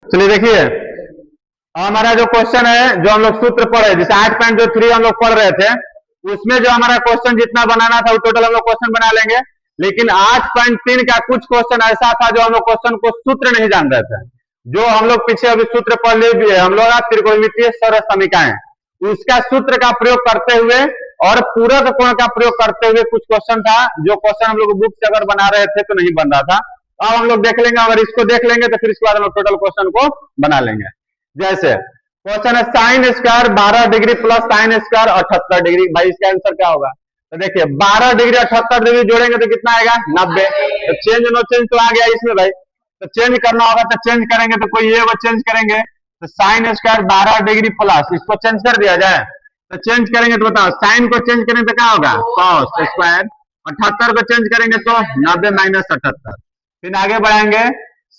चलिए देखिए, हमारा जो क्वेश्चन है, जो हम लोग सूत्र पढ़े, जैसे 8.3 हम लोग पढ़ रहे थे, उसमें जो हमारा क्वेश्चन जितना बनाना था वो टोटल हम लोग क्वेश्चन बना लेंगे। लेकिन 8.3 का कुछ क्वेश्चन ऐसा था जो हम लोग क्वेश्चन को सूत्र नहीं जान रहे थे, जो हम लोग पीछे अभी सूत्र पढ़ लिए हम लोग त्रिकोणमितीय सरल समीकरण, उसका सूत्र का प्रयोग करते हुए और पूरक कोण का प्रयोग करते हुए कुछ क्वेश्चन था, जो क्वेश्चन हम लोग बुक से अगर बना रहे थे तो नहीं बन रहा था। अब हम लोग देख लेंगे, अगर इसको देख लेंगे तो फिर इसके बाद हम लोग टोटल क्वेश्चन को बना लेंगे। जैसे क्वेश्चन है sine square 12 degree plus sine square 78 degree, भाई इसका आंसर क्या होगा? तो देखिए 12 डिग्री 78 डिग्री जोड़ेंगे तो कितना आएगा? 90। तो चेंज नो चेंज तो आ गया इसमें भाई, तो चेंज करना होगा तो चेंज करेंगे, तो कोई ये वो चेंज करेंगे, तो साइन स्क्वायर 12 डिग्री प्लस इसको चेंज कर दिया जाए, तो चेंज करेंगे तो बताओ साइन को चेंज करेंगे तो क्या होगा? Cos square. 78 को चेंज करेंगे तो 90 माइनस 78। फिर आगे बढ़ाएंगे,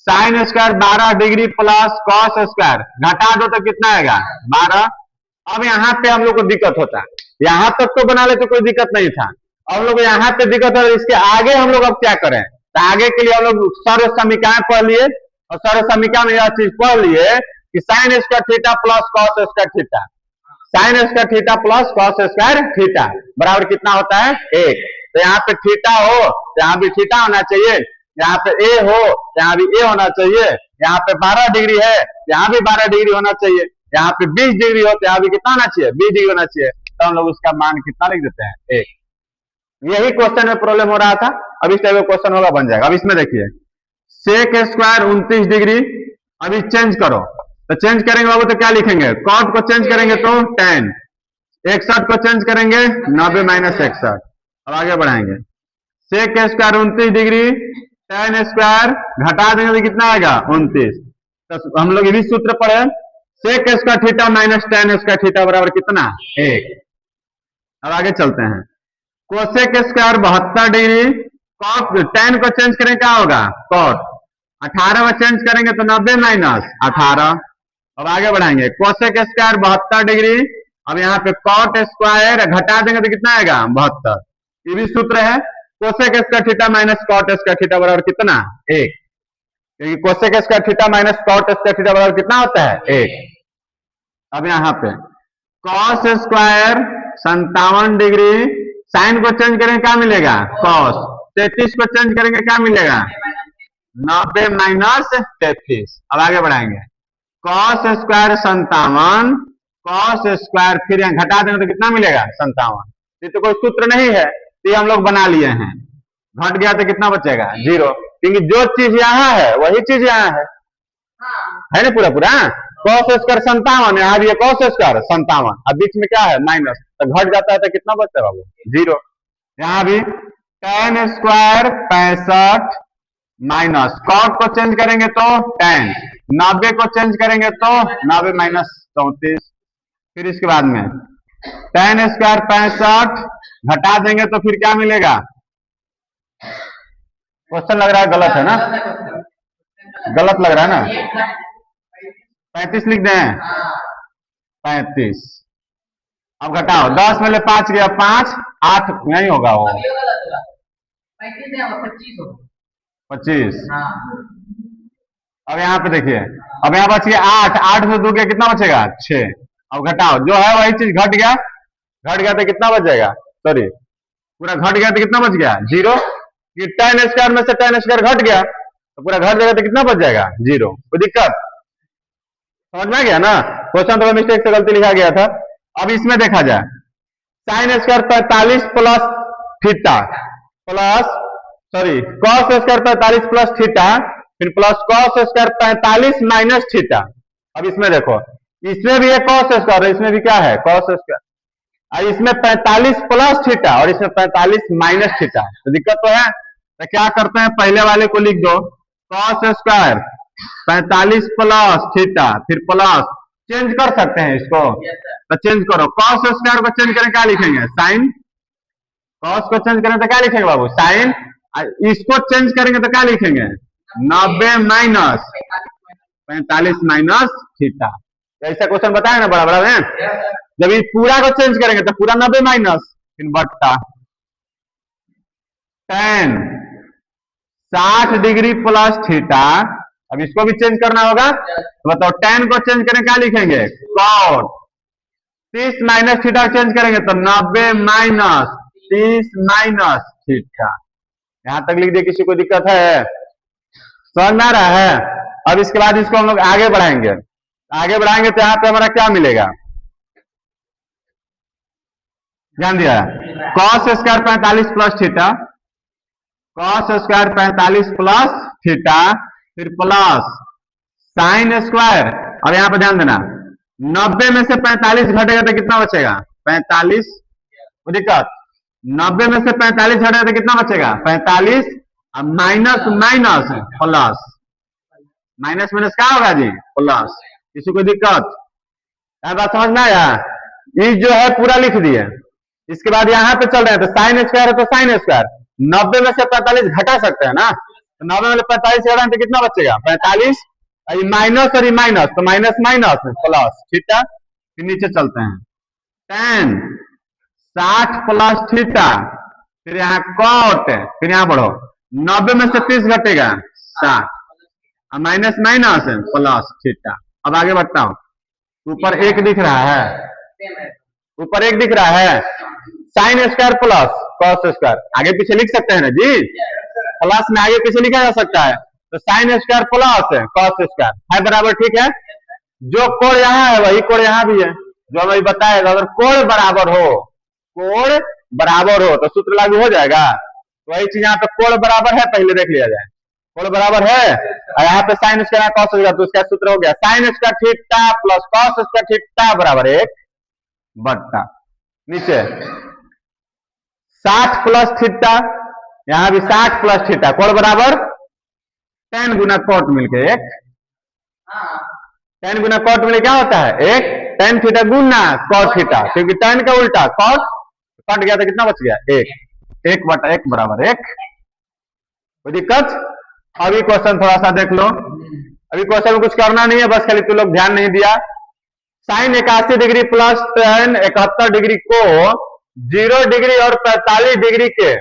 sine square 12 degree plus cos square, घटा दो तो कितना आएगा? 12। अब यहाँ पे हम लोग को दिक्कत होता है, यहाँ तक तो बना ले तो कोई दिक्कत नहीं था, हम लोग यहाँ पे दिक्कत है, इसके आगे हम लोग अब क्या करें? तो आगे के लिए हम लोग सर्व समीकरण पढ़ लिए, और सर्व समीकरण में यह चीज पढ़ लिए कि sine square theta plus cos square theta, sine square theta plus cos square theta बराबर कितना होता है? 1। तो यहाँ पे थीटा हो तो यहाँ भी थीटा होना चाहिए, यहाँ पे ए हो तो यहाँ भी ए होना चाहिए, यहाँ पे 12 डिग्री है यहाँ भी 12 डिग्री होना चाहिए, यहाँ पे 20 डिग्री हो तो यहाँ भी कितना होना चाहिए? 20 डिग्री होना चाहिए। तो हम लोग उसका मान कितना लिख देते हैं? 1। यही क्वेश्चन में प्रॉब्लम हो रहा था, अब इस टाइप का क्वेश्चन होगा, बन जाएगा। अब इसमें देखिए सेक स्क्वायर 29 डिग्री, अभी चेंज करो, तो चेंज करेंगे बाबू तो क्या लिखेंगे? कॉट को चेंज करेंगे तो tan, 61 को चेंज करेंगे 90 माइनस 61। अब आगे बढ़ाएंगे, sec square 29 degree tan square घटा देंगे तो कितना आएगा? 29। तो हम लोग ये भी सूत्र पढ़े, sec square theta minus tan square theta बराबर कितना? 1। अब आगे चलते हैं, cosec square 72 degree, cot tan को चेंज करें क्या होगा? कॉट। 18 में चेंज करेंगे तो 90 माइनस 18। अब आगे बढ़ाएंगे, कोसेक स्क्वायर 72 डिग्री, अब यहाँ पे कॉट स्क्वायर घटा देंगे तो कितना आएगा? 72। ये भी सूत्र है, cosec square theta minus cot square theta बराबर कितना? 1। क्योंकि cosec square theta minus cot square theta बराबर कितना होता है? 1। अब यहाँ पे कॉस स्क्वायर 57 डिग्री, साइन को चेंज करेंगे क्या मिलेगा? कॉस। 33 को चेंज करेंगे क्या मिलेगा? 90 माइनस 33। अब आगे बढ़ाएंगे, कॉस स्क्वायर 57, कॉस स्क्वायर फिर यहाँ घटा देंगे तो कितना मिलेगा? 57। ये तो कोई सूत्र नहीं है, तो ये हम लोग बना लिए हैं, घट गया तो कितना बचेगा? 0, क्योंकि जो चीज यहाँ है वही चीज यहाँ है ना, पूरा पूरा। कॉस स्क्वायर 57, यहाँ भी कॉस स्क्वायर 57, अब बीच में क्या है? माइनस, तो घट जाता है तो कितना बचता है बाबू? 0। यहाँ भी tan स्क्वायर 65 माइनस कॉट को चेंज करेंगे तो tan, 90 को चेंज करेंगे तो 90 माइनस 34। फिर इसके बाद में tan स्क्वायर 65 घटा देंगे तो फिर क्या मिलेगा? क्वेश्चन लग रहा है गलत है ना, गलत लग रहा है ना, 35 लिख दें, 35। अब घटाओ, 10 में ले 5 गया 5, 8 नहीं होगा, वो 25। अब यहाँ पे देखिए, अब यहाँ बच गया 8, 8 से 2 गया कितना बचेगा? 6। अब घटाओ, जो है वही चीज घट गया तो कितना बच जाएगा? सॉरी, पूरा घट गया तो कितना बच गया? 0। कि tan स्क्वायर में से tan स्क्वायर घट गया तो पूरा घट जाएगा तो कितना बच जाएगा? 0। कोई दिक्कत? समझ में आ गया ना? क्वेश्चन थोड़ा मिस्टेक से गलती लिखा गया था। अब इसमें देखा जाए, sine square 45 plus theta plus, sorry, cos square 45 plus theta, फिर plus cos square 45 minus theta. अब इसमें देखो, इसमें भी है कॉस स्क्वायर, इसमें भी क्या है? Cos square. और इसमें 45 प्लस थीटा और इसमें 45 माइनस थीटा, तो दिक्कत तो है। तो क्या करते हैं, पहले वाले को लिख दो, कॉस स्क्वायर 45 प्लस थीटा, फिर प्लस, चेंज कर सकते हैं इसको, तो चेंज करो, कॉस स्क्वायर को चेंज करें क्या लिखेंगे? साइन। कॉस को चेंज करें तो क्या लिखेंगे बाबू? साइन। इसको चेंज करेंगे तो क्या लिखेंगे? 90 माइनस 45 माइनस थीटा। ऐसा क्वेश्चन बताया ना बड़ा बड़ा है। जब ये पूरा को चेंज करेंगे तो पूरा 90 माइनस, फिर बट्टा tan 60 डिग्री प्लस थीटा अब इसको भी चेंज करना होगा, तो बताओ tan को चेंज करें क्या लिखेंगे, cot। 30 माइनस थीटा चेंज करेंगे तो 90 माइनस 30 माइनस थीटा। यहां तक लिख दिया, किसी को दिक्कत है, समझ में आ रहा है। अब इसके बाद इसको हम लोग आगे बढ़ाएंगे, आगे बढ़ाएंगे तो यहाँ पे हमारा क्या मिलेगा, ध्यान दिया, cos square 45 plus theta, cos square 45 plus theta, फिर प्लस साइन स्क्वायर। अब यहाँ पे ध्यान देना, 90 में से 45 घटेगा तो कितना बचेगा, 45, दिक्कत, 90 में से 45 घटेगा तो कितना बचेगा, 45, minus minus plus, minus minus क्या होगा जी, प्लस। किसी को दिक्कत, बात समझ में आया। ये जो है पूरा लिख दिए, इसके बाद यहाँ पे चल रहे हैं तो साइन स्क्वायर है तो साइन स्क्वायर, 90 में से 45 घटा सकते हैं ना, तो 90 में से 45 घटाएं तो कितना बचेगा, 45, माइनस और माइनस तो माइनस माइनस प्लस, ठीक है। फिर नीचे चलते हैं, tan 60 प्लस थीटा, फिर यहाँ कॉट, फिर यहाँ बढ़ो, 90 में से 30 घटेगा 60, माइनस माइनस प्लस थीटा। अब आगे बढ़ता हूं, ऊपर एक दिख रहा है, ऊपर एक दिख रहा है, sine square plus cos square, आगे पीछे लिख सकते हैं ना जी, प्लस में आगे पीछे लिखा जा सकता है, तो sine square plus cos square है बराबर, ठीक है। जो कोण यहाँ है वही कोण यहाँ भी है, जो हमें बताएगा, अगर कोण बराबर हो, कोण बराबर हो तो सूत्र लागू हो जाएगा। तो वही चीज यहाँ पे कोण बराबर है, पहले देख लिया जाए, कोण बराबर है, और यहाँ पे साइन स्क्वायर कॉस स्क्वायर, तो उसका सूत्र हो गया sine square theta plus cos square theta बराबर 1 बट्टा नीचे 60 प्लस थीटा, यहां भी 60 प्लस थीटा, कोण बराबर tan गुना कॉट मिलके 1, tan गुना कॉट मिलके क्या होता है 1, tan थीटा गुना कॉट थीटा, क्योंकि tan का उल्टा कॉट, कट गया तो कितना बच गया 1, 1 बटा 1 बराबर 1। कोई दिक्कत। अभी क्वेश्चन थोड़ा सा देख लो, अभी क्वेश्चन में कुछ करना नहीं है, बस खाली तू लोग ध्यान नहीं दिया। Sine 81 degree plus tan 71 degree को 0 डिग्री और 45 डिग्री के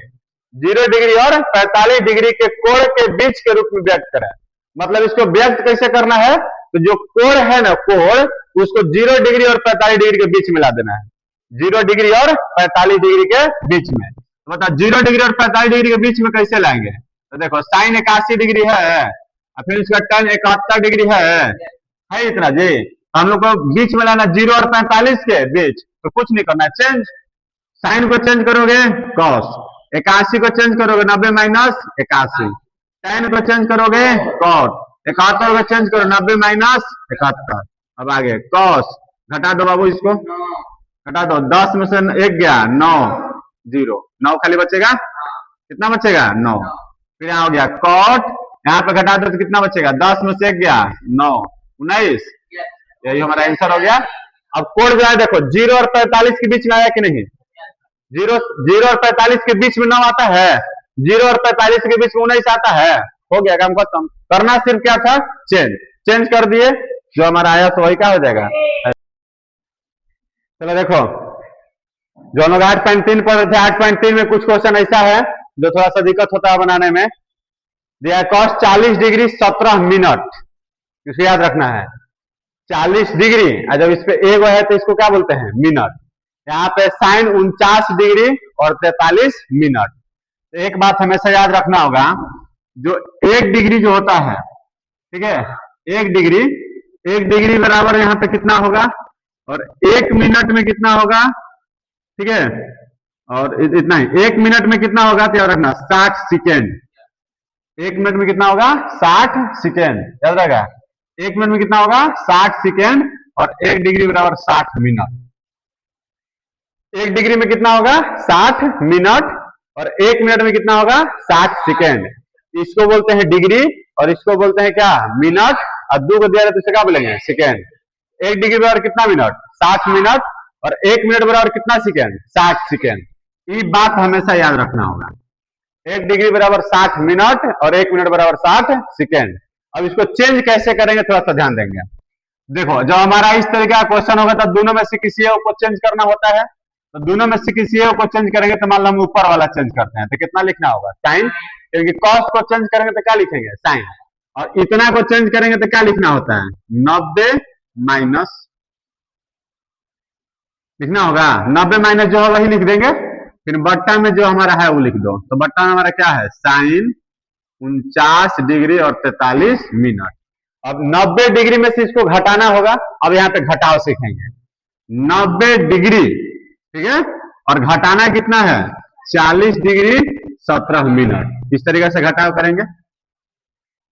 0 डिग्री और 45 डिग्री के कोण के बीच के रूप में व्यक्त करें। मतलब इसको व्यक्त कैसे करना है, तो जो कोण है ना, कोण, उसको 0 डिग्री और 45 डिग्री के बीच में ला देना है, 0 डिग्री और 45 डिग्री के बीच में। तो बताओ 0 डिग्री और 45 डिग्री के बीच में कैसे लाएंगे, तो देखो साइन 81 डिग्री है, फिर उसका tan 71 डिग्री है इतना जी, हम लोग को बीच में लाना 0 और 45 के बीच, तो कुछ नहीं करना, चेंज, साइन को चेंज करोगे cos, 81 को चेंज करोगे 90 माइनस 81, tan को चेंज करोगे cot, 71 को चेंज करो 90 माइनस 71। अब आगे cos, घटा दो बाबू, इसको घटा दो, 10 में से 1 गया 9, 0, 9 खाली बचेगा, कितना बचेगा 9। फिर यहाँ हो गया cot, यहाँ पे घटा दो तो कितना बचेगा, 10 में से 1 गया 9, 19, यही हमारा आंसर हो गया। अब कोण जो है देखो 0 और 45 के बीच में आया कि नहीं, 0 और 45 के बीच में 9 आता है, 0 और 45 के बीच में 19 आता है, हो गया काम खत्म। करना सिर्फ क्या था, चेंज, चेंज कर दिए, जो हमारा आया तो वही क्या हो जाएगा। चलो देखो, जो हम लोग 8.3 पढ़ रहे थे, 8.3 में कुछ क्वेश्चन ऐसा है जो थोड़ा सा दिक्कत होता है बनाने में। दिया cos 40 डिग्री 17 मिनट, इसे याद रखना है, 40 डिग्री, जब इस पे एक है तो इसको क्या बोलते हैं, मिनट। यहाँ पे साइन 49 डिग्री और 43 मिनट। तो एक बात हमेशा याद रखना होगा, जो 1 डिग्री जो होता है, ठीक है, 1 डिग्री बराबर यहाँ पे कितना होगा, और 1 मिनट में कितना होगा, ठीक है, और इतना ही, 1 मिनट में कितना होगा तो याद रखना 60 सेकेंड, 1 मिनट में कितना होगा 60 सेकेंड, याद रहेगा, 1 मिनट में कितना होगा 60 सेकेंड, और 1 डिग्री बराबर 60 मिनट। 1 डिग्री में कितना होगा 60 मिनट, और 1 मिनट में कितना होगा 60 सेकेंड। इसको बोलते हैं डिग्री, और इसको बोलते हैं क्या, मिनट, और 2 को दिया तो इसे क्या बोलेंगे, सेकेंड। 1 डिग्री बराबर कितना मिनट, 60 मिनट, और 1 मिनट बराबर कितना सेकेंड, 60 सेकेंड। ये बात हमेशा याद रखना होगा, 1 डिग्री बराबर 60 मिनट और 1 मिनट बराबर 60 सेकेंड। अब इसको चेंज कैसे करेंगे थोड़ा सा ध्यान देंगे। देखो, जब हमारा इस तरीके का क्वेश्चन होगा तो दोनों में से किसी एक को चेंज करना होता है, तो दोनों में से किसी एक को चेंज करेंगे तो मान लो हम ऊपर वाला चेंज करते हैं, तो कितना लिखना होगा, साइन, क्योंकि कॉस को चेंज करेंगे तो क्या लिखेंगे, साइन। और इतना को चेंज करेंगे तो क्या लिखना होता है, 90 माइनस, लिखना होगा 90 माइनस जो है वही लिख देंगे, फिर बट्टा में जो हमारा है वो लिख दो। तो बट्टा में हमारा क्या है, साइन 49 डिग्री और 43 मिनट। अब 90 डिग्री में से इसको घटाना होगा, अब यहाँ पे घटाव सीखेंगे। 90 डिग्री, ठीक है, और घटाना कितना है, 40 डिग्री 17 मिनट। इस तरीके से घटाव करेंगे।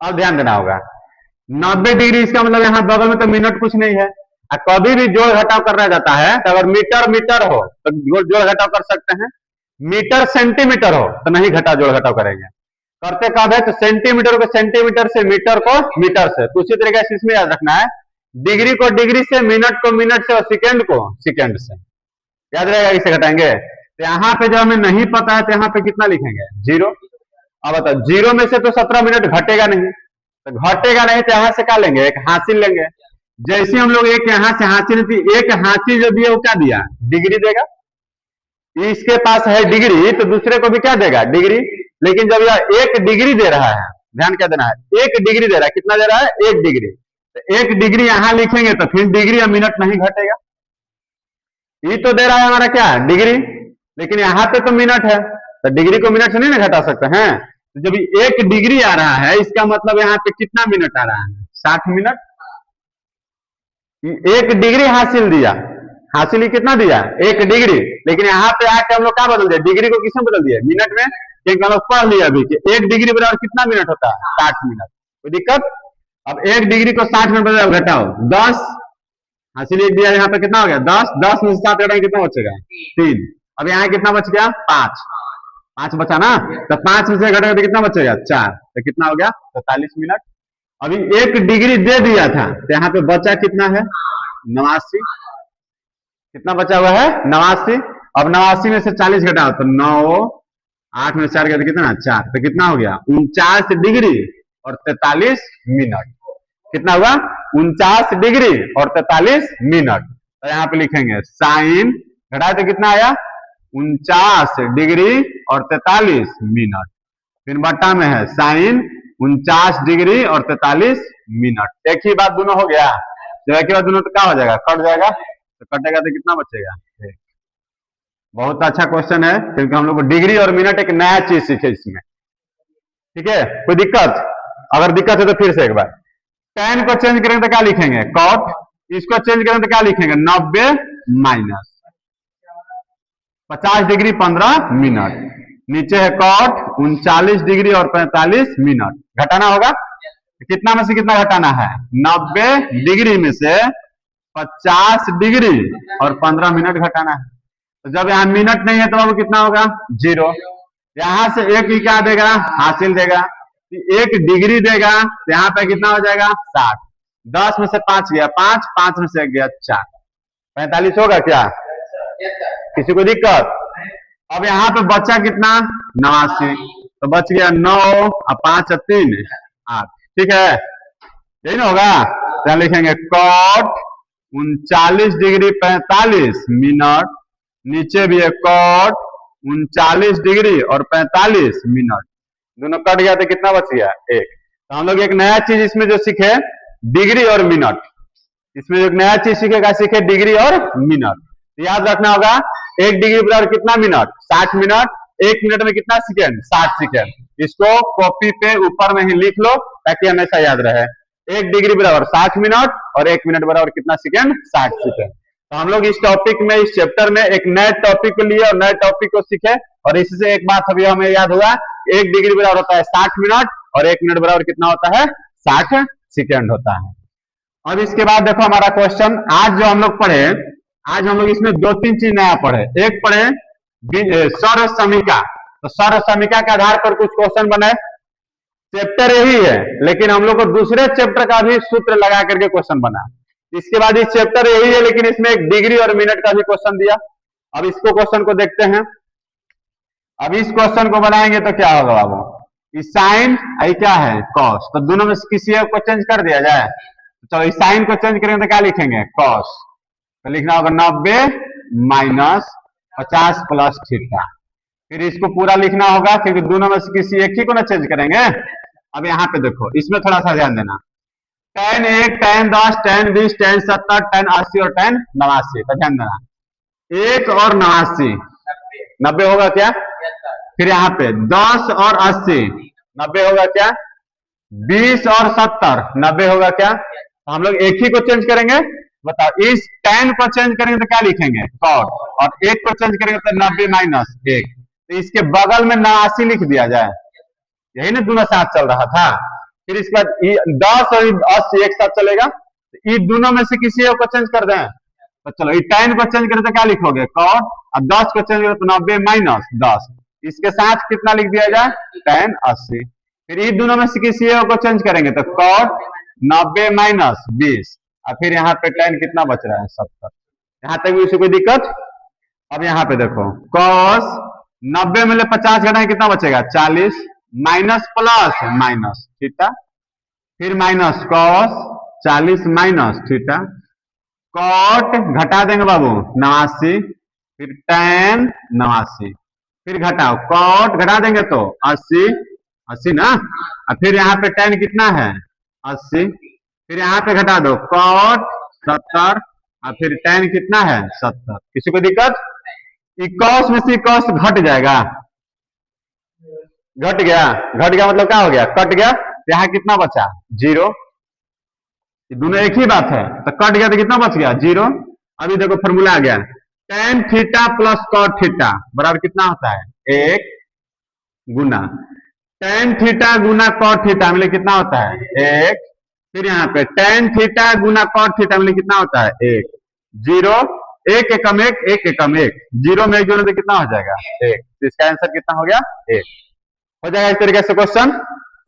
अब ध्यान देना होगा 90 डिग्री, इसका मतलब यहाँ बगल में तो मिनट कुछ नहीं है। कभी भी जोड़ घटाव करना जाता है तो अगर मीटर मीटर हो तो जोड़ घटाव कर सकते हैं, मीटर सेंटीमीटर हो तो नहीं घटा जोड़ घटाव करेंगे। करते कब है, तो सेंटीमीटर को सेंटीमीटर से, मीटर को मीटर से। तो उसी तरीके से इसमें याद रखना है, डिग्री को डिग्री से, मिनट को मिनट से और सेकेंड को सेकेंड से। याद रहेगा इसे घटाएंगे। तो यहाँ पे जो हमें नहीं पता है तो यहाँ पे कितना लिखेंगे, 0। अब बताओ 0 में से तो 17 मिनट घटेगा नहीं, तो घटेगा नहीं तो यहाँ से क्या लेंगे, एक हासिल लेंगे। जैसे हम लोग एक यहाँ से हासिल थी, एक हासिल जो दिया वो क्या दिया, डिग्री देगा। इसके पास है डिग्री तो दूसरे को भी क्या देगा, डिग्री। लेकिन जब यह 1 डिग्री दे रहा है, ध्यान क्या देना है, 1 डिग्री दे रहा है, कितना दे रहा है, 1 डिग्री। तो 1 डिग्री यहां लिखेंगे तो फिर डिग्री या मिनट नहीं घटेगा। ये तो दे रहा है हमारा क्या, डिग्री, लेकिन यहाँ पे तो मिनट है, तो डिग्री को मिनट से नहीं ना घटा सकते हैं। तो जब 1 डिग्री आ रहा है, इसका मतलब यहाँ पे कितना मिनट आ रहा है, 60 मिनट। 1 डिग्री हासिल दिया, हासिल कितना दिया, 1 डिग्री। लेकिन यहाँ पे आके हम लोग क्या बदल दिया, डिग्री को किसमें बदल दिया, मिनट में। क्योंकि हम लोग पढ़ लिया अभी कि 1 डिग्री बराबर कितना मिनट होता है, 60 मिनट। कोई दिक्कत। अब 1 डिग्री को 60 मिनट बराबर घटाओ, 10 हासिल 1 दिया, यहाँ पे कितना हो गया, 10। 10 में से 7 घटाएंगे कितना बचेगा, 3। अब यहाँ कितना बच गया, 5। 5 बचा ना, तो 5 में से घटेगा तो कितना बचेगा, 4। तो कितना हो गया, 45 मिनट। अभी 1 डिग्री दे दिया था तो यहाँ पे बचा कितना है, 89। कितना बचा हुआ है, 89। अब 89 में से 40 घटाओ तो 9, 8 में 4 गया तो कितना, 4। तो कितना हो गया, 49 डिग्री और 43 मिनट। कितना हुआ, 49 डिग्री और 43 मिनट। तो यहाँ पे लिखेंगे साइन, घटाए तो कितना आया, 49 डिग्री और 43 मिनट। फिर बट्टा में है साइन 49 डिग्री और 43 मिनट। एक ही बात दोनों हो गया, जब एक ही बात दोनों तो क्या हो जाएगा, कट जाएगा। तो कटेगा तो कितना बचेगा, बहुत अच्छा क्वेश्चन है, क्योंकि हम लोग को डिग्री और मिनट एक नया चीज सीखे इसमें। ठीक है, कोई दिक्कत, अगर दिक्कत है तो फिर से एक बार, tan को चेंज करेंगे तो क्या लिखेंगे, cot। इसको चेंज करेंगे तो क्या लिखेंगे, 90 माइनस 50 डिग्री 15 मिनट। नीचे है cot 39 डिग्री और 45 मिनट। घटाना होगा, कितना में से कितना घटाना है, 90 डिग्री में से 50 डिग्री और 15 मिनट घटाना है। तो जब यहाँ मिनट नहीं है तो अब कितना होगा, 0। यहां से 1 ही क्या देगा, हासिल देगा। 1 डिग्री देगा तो यहाँ पे कितना हो जाएगा, 60। 10 में से 5 गया 5, 5 में से 1 गया 4, 45 होगा क्या, किसी को दिक्कत। अब यहाँ पे बचा कितना, 89। तो बच गया 9 और 5 और 3 8। ठीक है, यही ना होगा। तो लिखेंगे cot 39 डिग्री 45 मिनट। नीचे भी है cot 39 डिग्री और 45 मिनट। दोनों कट गया तो कितना बच गया, 1। तो हम लोग एक नया चीज इसमें जो सीखे, डिग्री और मिनट। इसमें जो नया चीज सीखेगा, सीखे डिग्री और मिनट। तो याद रखना होगा 1 डिग्री बराबर कितना मिनट, 60 मिनट। 1 मिनट में कितना सेकेंड, 60 सेकेंड। इसको कॉपी पे ऊपर में ही लिख लो ताकि हमेशा याद रहे। 1 डिग्री बराबर 60 मिनट और 1 मिनट बराबर कितना सेकेंड, 60 सेकेंड। तो हम लोग इस टॉपिक में, इस चैप्टर में एक नए टॉपिक को लिए और नए टॉपिक को सीखे। और इससे एक बात अभी हमें याद हुआ, 1 डिग्री बराबर होता है 60 मिनट और 1 मिनट बराबर कितना होता है, 60 सेकेंड होता है। अब इसके बाद देखो हमारा क्वेश्चन, आज जो हम लोग पढ़े, आज हम लोग इसमें 2-3 चीज नया पढ़े। एक पढ़े सौर समीका। तो सौर समीका के आधार पर कुछ क्वेश्चन बने। चैप्टर यही है, लेकिन हम लोग को दूसरे चैप्टर का भी सूत्र लगा करके क्वेश्चन बना। इसके बाद इस चैप्टर यही है, लेकिन इसमें एक डिग्री और मिनट का भी क्वेश्चन दिया। अब इसको क्वेश्चन को देखते हैं। अब इस क्वेश्चन को बनाएंगे तो क्या होगा बाबू, इस साइन आई क्या है, कॉस। तो दोनों में किसी एक को चेंज कर दिया जाए। तो इस साइन को चेंज करेंगे तो क्या लिखेंगे, कॉस। तो लिखना होगा 90 माइनस 50 प्लस थीटा। फिर इसको पूरा लिखना होगा, क्योंकि दोनों में से किसी एक ही को ना चेंज करेंगे। अब यहाँ पे देखो, इसमें थोड़ा सा ध्यान देना। tan 1, tan 10, tan 20, tan 70, tan 80 और tan 89 का ध्यान देना। 1 और 89 90 होगा क्या? फिर यहाँ पे 10 और 80 90 होगा क्या? 20 और 70 90 होगा क्या? तो हम लोग एक ही को चेंज करेंगे। बताओ, इस tan को चेंज करेंगे तो क्या लिखेंगे? cot, और 1 को चेंज करेंगे तो 90 माइनस 1, तो इसके बगल में 89 लिख दिया जाए। यही ना दोनों साथ चल रहा था। फिर इसके बाद 10 और 80 एक साथ चलेगा, तो ये दोनों में से किसी एक को चेंज कर दें। तो चलो, ये tan को चेंज करें तो क्या लिखोगे? cot, और 10 को चेंज करें तो 90 माइनस 10, इसके साथ कितना लिख दिया जाए? tan 80। फिर ये दोनों में से किसी एक को चेंज करेंगे तो cot 90 माइनस 20, और फिर यहाँ पे tan कितना बच रहा है? 70। यहाँ तक भी कोई दिक्कत? अब यहाँ पे देखो, cos 90 में 50 घटाएं कितना बचेगा? 40, माइनस प्लस माइनस थीटा, फिर minus cos 40 minus theta, cot घटा देंगे बाबू 89, फिर tan 89, फिर घटाओ cot घटा देंगे तो 80 80 ना, और फिर यहाँ पे tan कितना है? 80, फिर यहाँ पे घटा दो cot 70, और फिर tan कितना है? 70। किसी को दिक्कत? cos में से cos घट जाएगा, घट गया, घट गया मतलब क्या हो गया? कट गया। यहाँ कितना बचा? 0। दोनों एक ही बात है, तो कट गया तो कितना बच गया? 0। अभी देखो फॉर्मूला आ गया, tan theta plus cot theta बराबर कितना होता है? 1 गुना tan थीटा गुना cot थीटा मिले कितना होता है? 1। फिर यहाँ पे tan थीटा गुना cot थीटा मिले कितना होता है? 1। 0 1 एकम 1 1 एकम 1, 0 में 1 जोड़ने से कितना हो जाएगा? 1। तो इसका आंसर कितना हो गया? 1 हो जाएगा। इस तरीके से क्वेश्चन।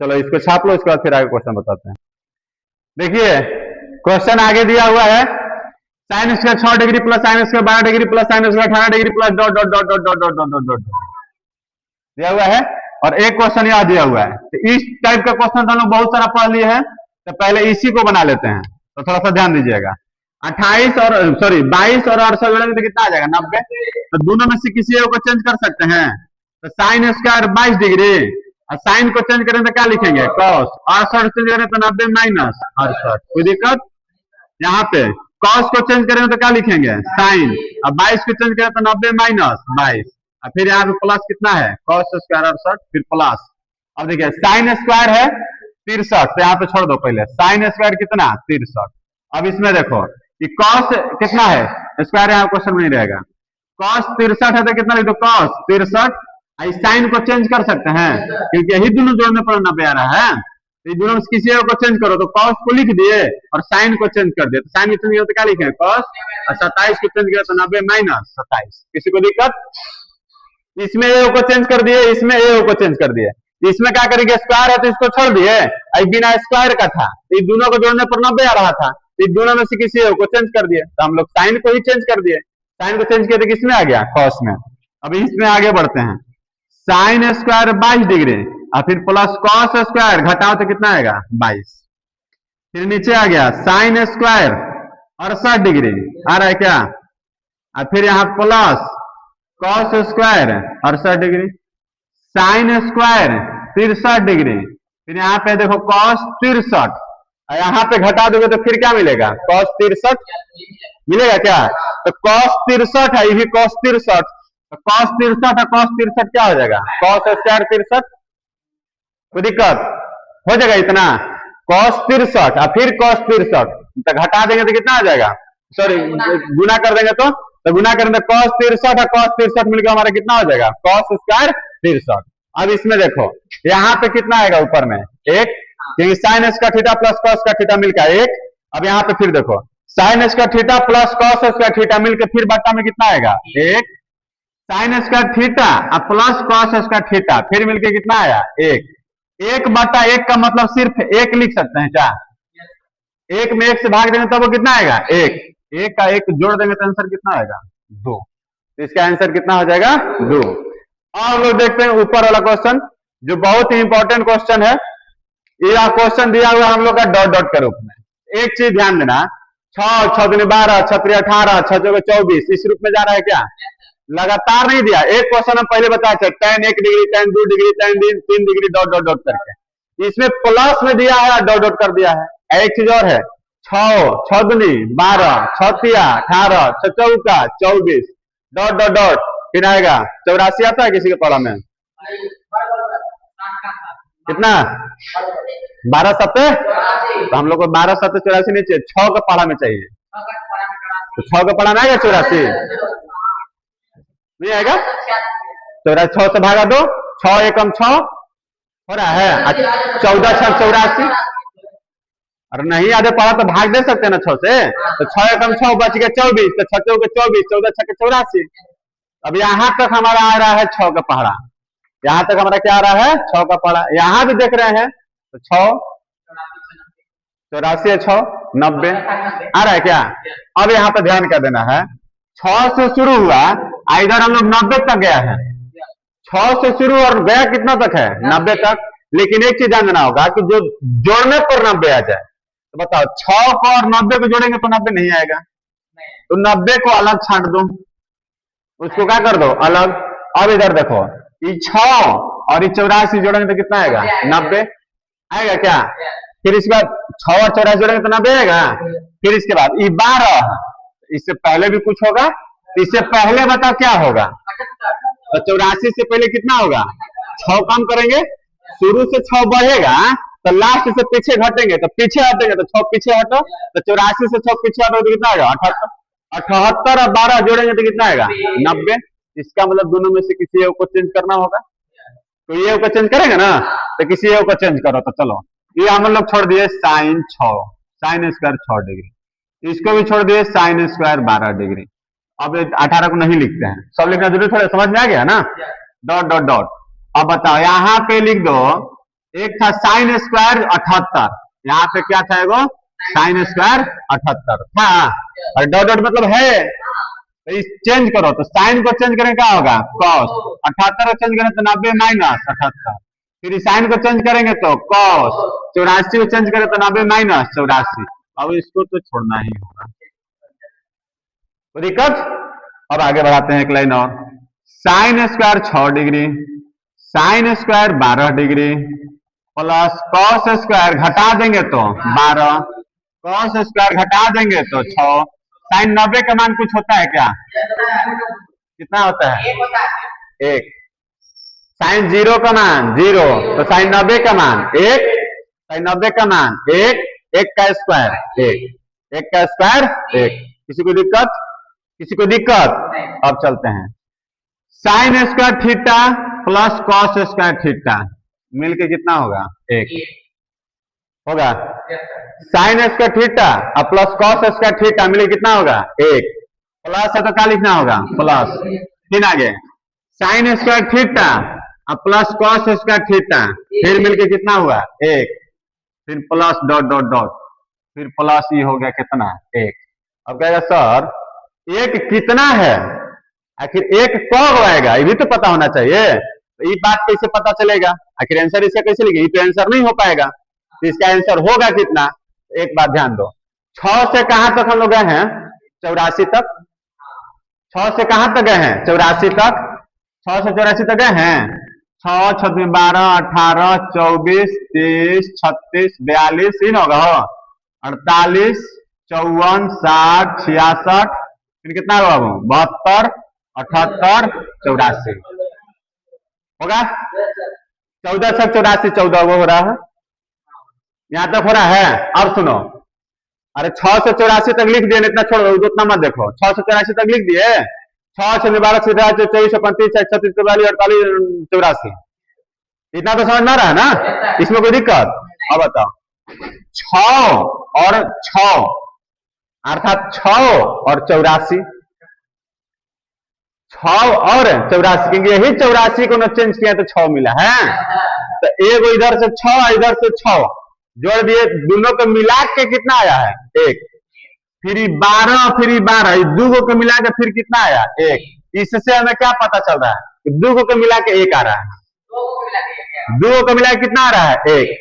चलो इसको छाप लो, उसके बाद फिर आगे क्वेश्चन बताते हैं। देखिए क्वेश्चन आगे दिया हुआ है, sine square 6 degree plus sine square 12 degree plus sine square 18 degree plus dot dot dot dot dot dot dot dot दिया हुआ है, और एक क्वेश्चन यह दिया हुआ है। तो इस टाइप का क्वेश्चन तो हम लोग बहुत सारा पढ़ लिए हैं, तो पहले इसी को बना लेते हैं। तो थोड़ा सा ध्यान दीजिएगा, 22 और 68 जोड़ेंगे तो कितना आ जाएगा? 90। तो दोनों में से किसी एक को चेंज कर सकते हैं। तो साइन स्क्वायर 22 डिग्री, और साइन को चेंज करें तो क्या लिखेंगे? cos, 68 चेंज करें तो 90 माइनस 68। कोई दिक्कत? यहाँ पे cos को चेंज करें तो क्या लिखेंगे? साइन, और 22 को चेंज करें तो 90 माइनस 22, और फिर यहाँ पे प्लस कितना है? cos स्क्वायर 68, फिर प्लस। अब देखिए साइन स्क्वायर है 63, तो यहाँ पे छोड़ दो, पहले साइन स्क्वायर कितना? 63। अब इसमें देखो कि cos कितना है? स्क्वायर यहाँ क्वेश्चन में नहीं रहेगा। cos 63 है तो कितना लिख दो? cos 63। साइन को चेंज कर सकते हैं क्योंकि यही दोनों जोड़ने पर 90 आ रहा है। तो ये दोनों में किसी एक को चेंज करो, तो cos को लिख दिए और साइन को चेंज कर दिए। तो साइन को चेंज किया तो क्या लिखे? cos, और 27 को चेंज किया तो 90 माइनस 27। किसी को दिक्कत? इसमें ए को चेंज कर दिए, इसमें ए को चेंज कर दिए। इसमें क्या करेंगे? स्क्वायर है तो इसको छोड़ दिए, बिना स्क्वायर का था, तो दोनों को जोड़ने पर 90 आ रहा था, तो दोनों में से किसी एक को चेंज कर दिए। तो हम लोग साइन को ही चेंज कर दिए, साइन को चेंज किया तो किसमें आ गया? cos में। अब इसमें आगे बढ़ते हैं, साइन स्क्वायर 22 डिग्री, और फिर प्लस cos स्क्वायर घटाओ तो कितना आएगा? 22। फिर नीचे आ गया साइन स्क्वायर 68 डिग्री आ रहा है क्या, और फिर यहाँ plus cos square 68 degree, sine square 63 degree, फिर यहाँ पे देखो cos 63, और यहाँ पे घटा दोगे तो फिर क्या मिलेगा? cos 63 मिलेगा क्या? तो cos 63 है, ये भी cos 63, तो cos 63 और cos 63 क्या हो जाएगा? cos square 63। कोई दिक्कत? हो जाएगा इतना, cos 63 और फिर cos 63, तो घटा देंगे तो कितना आ जाएगा? सॉरी गुना कर देंगे तो गुना करेंगे तो cos 63 और cos 63 मिलकर हमारा कितना हो जाएगा? cos square 63। अब इसमें देखो यहाँ पे कितना आएगा? ऊपर में 1, क्योंकि sine square theta plus cos का थीटा मिलकर 1। अब यहाँ पे फिर देखो sine square theta plus cos square theta मिलकर फिर बट्टा में कितना आएगा? 1, साइन स्क्वायर थीटा और प्लस cos स्क्वायर थीटा फिर मिलकर कितना आया? 1। 1 बटा 1 का मतलब सिर्फ 1 लिख सकते हैं क्या? 1 में 1 से भाग देंगे तब वो कितना आएगा? 1। 1 का 1 जोड़ देंगे तो आंसर कितना आएगा? 2। तो इसका आंसर कितना हो जाएगा? 2। और लोग देखते हैं ऊपर वाला क्वेश्चन, जो बहुत ही इंपॉर्टेंट क्वेश्चन है। यह क्वेश्चन दिया हुआ हम लोग का डॉट डॉट के रूप में। एक चीज ध्यान देना, 6 6 दूनी 12 6 3 18 6 चौके 24 इस रूप में जा रहा है क्या? लगातार नहीं दिया। एक क्वेश्चन हम पहले बताया tan 1 degree tan 2 degree tan 3 degree dot dot dot करके, इसमें प्लस में दिया है और डॉट डॉट कर दिया है। एक चीज और है, 6 दूनी 12, 6 तिया 18, 6 चौका 24, डॉट डॉट डॉट, फिर आएगा 84 आता है किसी के पढ़ा में? कितना? 12 सत्ते, तो हम लोग को 12 सत्ते 84 नहीं चाहिए, 6 का पढ़ा में चाहिए। तो 6 का पढ़ा में आएगा 84? नहीं आएगा। 84 6 से भागा दो, 6 एकम 6 हो रहा है, 14 6 84। अरे नहीं आधे पढ़ा तो भाग दे सकते हैं ना 6 से, तो 6 एकम 6 बच गया 24, तो 6 चौके 24, 14 6 84। अब यहां तक हमारा आ रहा है 6 का पहाड़ा, यहां तक हमारा क्या आ रहा है 6 का पहाड़ा। यहां भी देख रहे हैं तो 6 84 6 90 आ रहा है क्या? अब यहाँ पे ध्यान क्या देना है, 6 से शुरू हुआ, इधर हम लोग 90 तक गया है, 6 से शुरू और गया कितना तक है 90 तक। लेकिन एक चीज ध्यान देना होगा कि जो जोड़ने पर 90 आ जाए, तो बताओ 6 को और 90 को जोड़ेंगे तो 90 नहीं आएगा, तो 90 को अलग छांट दो, उसको क्या कर दो अलग। अब इधर देखो, ये 6 और ये 84 जोड़ेंगे तो कितना आएगा 90 आएगा क्या? फिर इसके बाद 6 और 84 जोड़ेंगे तो 90 आएगा। फिर इसके बाद ये 12, इससे पहले भी कुछ होगा, इससे पहले बताओ क्या होगा, तो 84 से पहले कितना होगा 6 कम करेंगे, शुरू से 6 बढ़ेगा तो लास्ट से पीछे घटेंगे, तो पीछे हटेंगे तो 6 पीछे हटो, तो 84 से 6 पीछे हटो तो कितना आएगा 78, 78 और 12 जोड़ेंगे तो कितना आएगा 90। इसका मतलब दोनों में से किसी एक को चेंज करना होगा, तो ये को चेंज करेंगे ना, तो किसी एक को चेंज करो। तो चलो ये हम लोग छोड़ दिए साइन 6, साइन स्क्वायर 6 डिग्री, इसको भी छोड़ दिए साइन स्क्वायर 12 डिग्री। अब 18 को नहीं लिखते हैं, सब लिखना जरूरी थोड़ा, समझ में आ गया ना, डॉट डॉट डॉट। अब बताओ यहाँ पे लिख दो, एक था साइन स्क्वायर 78, यहाँ पे क्या था एगो साइन स्क्वायर 78 था, और डॉट डॉट मतलब है, तो इस चेंज करो, तो साइन को चेंज करें क्या होगा कॉस, 78 को चेंज करें तो 90 माइनस 78, फिर साइन को चेंज करेंगे तो कॉस, 84 को चेंज करें तो 90 माइनस 84। अब इसको तो छोड़ना ही होगा, तो दिक्कत। अब आगे बढ़ाते हैं एक लाइन और, sine square 6 degree, sine square 12 degree plus cos square घटा देंगे तो 12, कॉस स्क्वायर घटा देंगे तो 6। साइन 90 का मान कुछ होता है क्या, कितना होता है 1। साइन 0 का मान 0, तो साइन 90 का मान 1, साइन 90 का मान 1, 1 का स्क्वायर 1, 1 का स्क्वायर 1। किसी को दिक्कत, किसी को दिक्कत? अब चलते हैं, sine square theta plus cos square theta मिलके कितना होगा 1 होगा, साइन स्क्वायर थीटा और प्लस कॉस स्क्वायर थीटा मिले कितना होगा 1, प्लस है तो क्या लिखना होगा प्लस। फिर आगे साइन स्क्वायर थीटा और प्लस कॉस स्क्वायर थीटा फिर मिलके कितना हुआ 1, फिर प्लस डॉट डॉट डॉट, फिर प्लस ये हो गया कितना 1। अब कहेगा सर 1 कितना है, आखिर 1 कब आएगा ये भी तो पता होना चाहिए, तो ये बात कैसे पता चलेगा, आखिर आंसर इसका कैसे लिखे, ये तो आंसर नहीं हो पाएगा, तो इसका आंसर होगा कितना। एक बात ध्यान दो, 6 से कहां तक हम लोग गए हैं 84 तक, 6 से कहां तक गए हैं 84 तक, 6 से 84 तक गए हैं, 6 6 12 18 24 30 36 42 इन होगा 48 54 60 66, फिर कितना होगा 72 78 84 होगा, 14 से 84 14 वो हो रहा है, यहां तक हो रहा है। अब सुनो, अरे 6 से 84 तक लिख दिए, इतना छोड़ो उतना मत देखो, 6 से 84 तक लिख दिए, 6 6 12 24 24 35 36 44 48 84, इतना तो समझ में आ रहा है ना, इसमें कोई दिक्कत? अब बताओ 6 और 6 अर्थात 6 और 84, 6 और 84, क्योंकि यही 84 को न चेंज किया तो 6 मिला है, तो एक इधर से 6 इधर से 6 जोड़ दिए, दोनों को मिला के कितना आया है 1, फिर 12 फिर 12 दो को मिला के फिर कितना आया 1। इससे हमें क्या पता चल रहा है, दो को मिला के 1 आ रहा है, दो को मिला के कितना आ रहा है 1,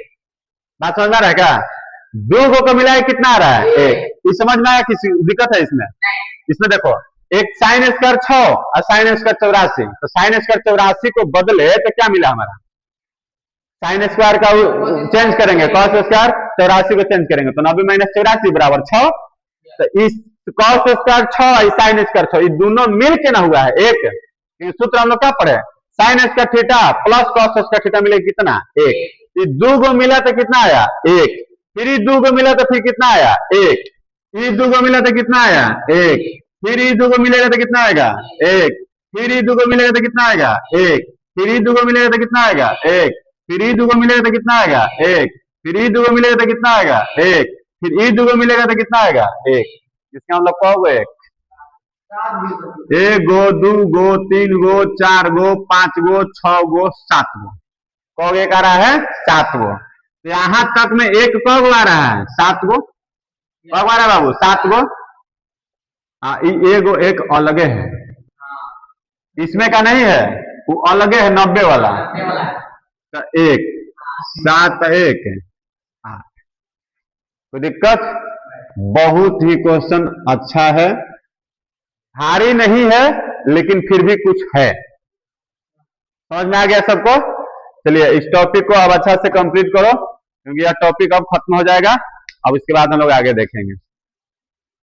बात समझ में आ रहा है क्या, दो को मिला के कितना आ रहा है 1, ये समझ में आया, किसी दिक्कत है इसमें? इसमें देखो एक साइन स्क्वायर 6 और साइन स्क्वायर 84, तो साइन स्क्वायर 84 को बदले तो क्या मिला हमारा साइन स्क्वायर का चेंज करेंगे, कॉस स्क्वायर 84 को चेंज करेंगे तो 90 माइनस 84 बराबर 6। तो इस कॉस स्क्वायर 6 साइन स्क्वायर 6 ये दोनों मिल के ना हुआ है एक, सूत्र हम लोग क्या पढ़े, sine square theta plus cos square theta मिले कितना 1, ये 2 को मिला तो कितना आया 1, फिर ये 2 को मिला तो फिर कितना आया 1, ये 2 को मिला तो कितना आया 1, फिर ये 2 को मिलेगा तो कितना आएगा 1, फिर ये 2 को मिलेगा तो कितना आएगा 1, फिर ये 2 को मिलेगा तो कितना आएगा 1, फिर ये 2 को मिलेगा तो कितना आएगा 1, फिर ये 2 को मिलेगा तो कितना आएगा 1, फिर ये 2 को मिलेगा तो कितना आएगा 1, इसका मतलब क्या होगा 1 गो 2 गो 3 गो 4 गो 5 गो 6 गो 7 गो, कौ एक आ रहा है 7 गो। तो यहां तक में एक कब आ रहा है 7 गो, कब आ रहा है बाबू 7 गो। एगो एक अलगे है, इसमें का नहीं है वो अलगे है 90 वाला, तो 1 7 1 8, कोई दिक्कत, बहुत ही क्वेश्चन अच्छा है, भारी नहीं है लेकिन फिर भी कुछ है, समझ में आ गया सबको। चलिए इस टॉपिक को अब अच्छा से कंप्लीट करो क्योंकि यह टॉपिक अब खत्म हो जाएगा, अब इसके बाद हम लोग आगे देखेंगे।